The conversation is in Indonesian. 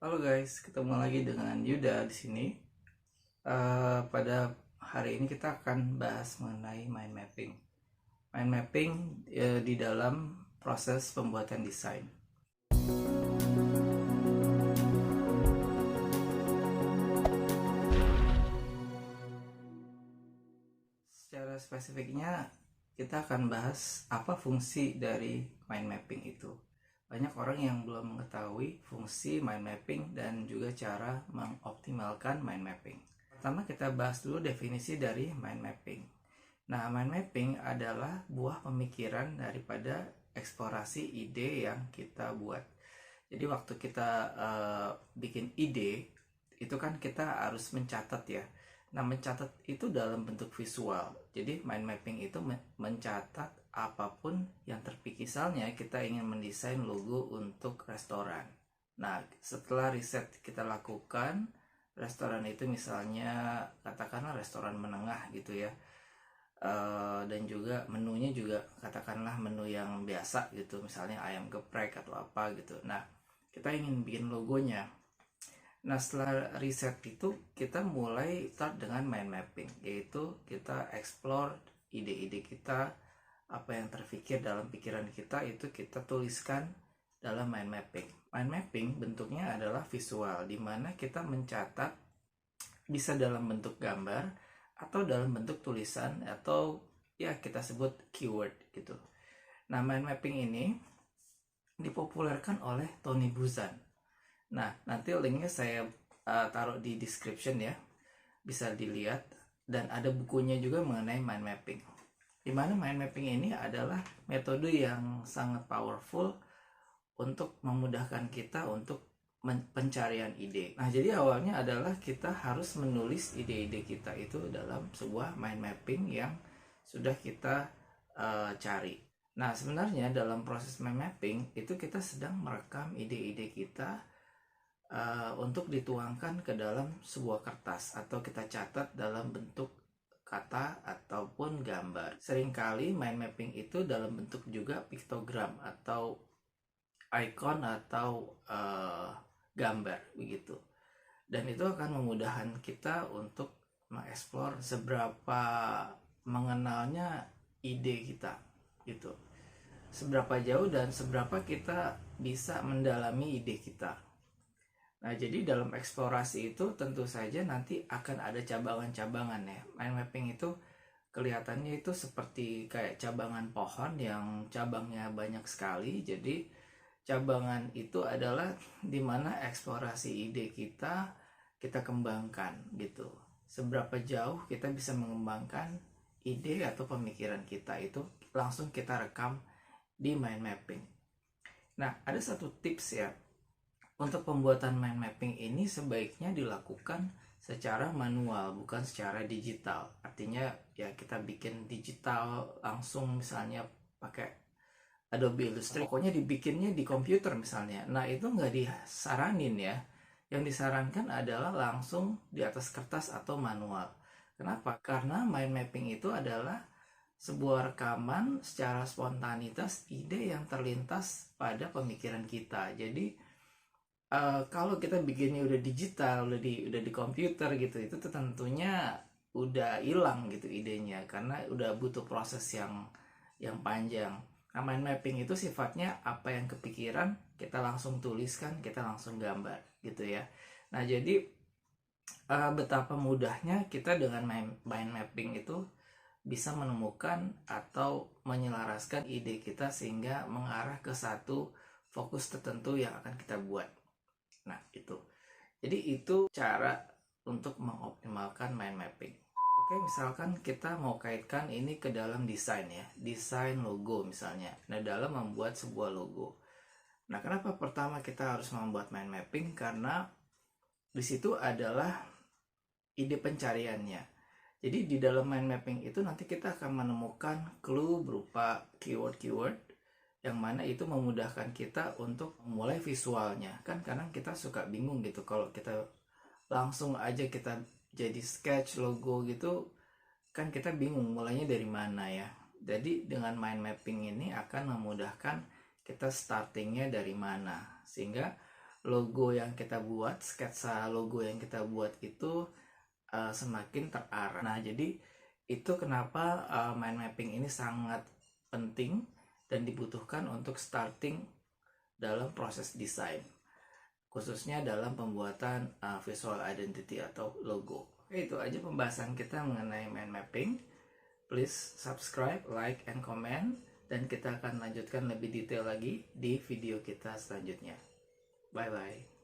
Halo guys, ketemu lagi dengan Yuda di sini. Pada hari ini kita akan bahas mengenai mind mapping. Mind mapping di dalam proses pembuatan desain. Secara spesifiknya kita akan bahas apa fungsi dari mind mapping itu. Banyak orang yang belum mengetahui fungsi mind mapping dan juga cara mengoptimalkan mind mapping. Pertama kita bahas dulu definisi dari mind mapping. Nah, mind mapping adalah buah pemikiran daripada eksplorasi ide yang kita buat. Jadi waktu kita bikin ide, itu kan kita harus mencatat ya. Nah, mencatat itu dalam bentuk visual. Jadi mind mapping itu mencatat apapun yang terpikir. Misalnya kita ingin mendesain logo untuk restoran. Nah, setelah riset kita lakukan, restoran itu misalnya katakanlah restoran menengah gitu ya. Dan juga menunya juga katakanlah menu yang biasa gitu, misalnya ayam geprek atau apa gitu. Nah, kita ingin bikin logonya. Nah, setelah riset itu kita mulai start dengan mind mapping, yaitu kita explore ide-ide kita, apa yang terpikir dalam pikiran kita itu kita tuliskan dalam mind mapping. Mind mapping bentuknya adalah visual, di mana kita mencatat bisa dalam bentuk gambar atau dalam bentuk tulisan atau ya kita sebut keyword gitu. Nah, mind mapping ini dipopulerkan oleh Tony Buzan. Nah, nanti linknya saya taruh di description ya, bisa dilihat, dan ada bukunya juga mengenai mind mapping. Dimana mind mapping ini adalah metode yang sangat powerful untuk memudahkan kita untuk pencarian ide. Nah, jadi awalnya adalah kita harus menulis ide-ide kita itu dalam sebuah mind mapping yang sudah kita cari. Nah, sebenarnya dalam proses mind mapping itu kita sedang merekam ide-ide kita untuk dituangkan ke dalam sebuah kertas atau kita catat dalam bentuk kata ataupun gambar. Seringkali mind mapping itu dalam bentuk juga piktogram atau icon atau gambar begitu. Dan itu akan memudahkan kita untuk mengeksplor seberapa mengenalnya ide kita gitu. Seberapa jauh dan seberapa kita bisa mendalami ide kita. Nah, jadi dalam eksplorasi itu tentu saja nanti akan ada cabangan-cabangan ya. Mind mapping itu kelihatannya itu seperti kayak cabangan pohon yang cabangnya banyak sekali. Jadi cabangan itu adalah dimana eksplorasi ide kita kembangkan gitu. Seberapa jauh kita bisa mengembangkan ide atau pemikiran kita itu langsung kita rekam di mind mapping. Nah, ada satu tips ya, untuk pembuatan mind mapping ini sebaiknya dilakukan secara manual, bukan secara digital. Artinya ya kita bikin digital langsung misalnya pakai Adobe Illustrator, pokoknya dibikinnya di komputer misalnya. Nah, itu nggak disaranin ya. Yang disarankan adalah langsung di atas kertas atau manual. Kenapa? Karena mind mapping itu adalah sebuah rekaman secara spontanitas ide yang terlintas pada pemikiran kita. Jadi kalau kita bikinnya udah digital, udah di komputer gitu, itu tentunya udah hilang gitu idenya karena udah butuh proses yang panjang. Nah, mind mapping itu sifatnya apa yang kepikiran kita langsung tuliskan, kita langsung gambar gitu ya. Nah, jadi betapa mudahnya kita dengan mind mapping itu bisa menemukan atau menyelaraskan ide kita sehingga mengarah ke satu fokus tertentu yang akan kita buat. Nah, itu. Jadi itu cara untuk mengoptimalkan mind mapping. Oke, misalkan kita mau kaitkan ini ke dalam desain ya, desain logo misalnya. Nah, dalam membuat sebuah logo. Nah, kenapa pertama kita harus membuat mind mapping? Karena di situ adalah ide pencariannya. Jadi di dalam mind mapping itu nanti kita akan menemukan clue berupa keyword-keyword yang mana itu memudahkan kita untuk mulai visualnya. Kan kadang kita suka bingung gitu kalau kita langsung aja kita jadi sketch logo gitu, kan kita bingung mulainya dari mana ya. Jadi dengan mind mapping ini akan memudahkan kita startingnya dari mana, sehingga logo yang kita buat, sketsa logo yang kita buat itu semakin terarah. Nah, jadi itu kenapa mind mapping ini sangat penting dan dibutuhkan untuk starting dalam proses desain, khususnya dalam pembuatan visual identity atau logo. Itu aja pembahasan kita mengenai mind mapping. Please subscribe, like, and comment, dan kita akan lanjutkan lebih detail lagi di video kita selanjutnya. Bye bye.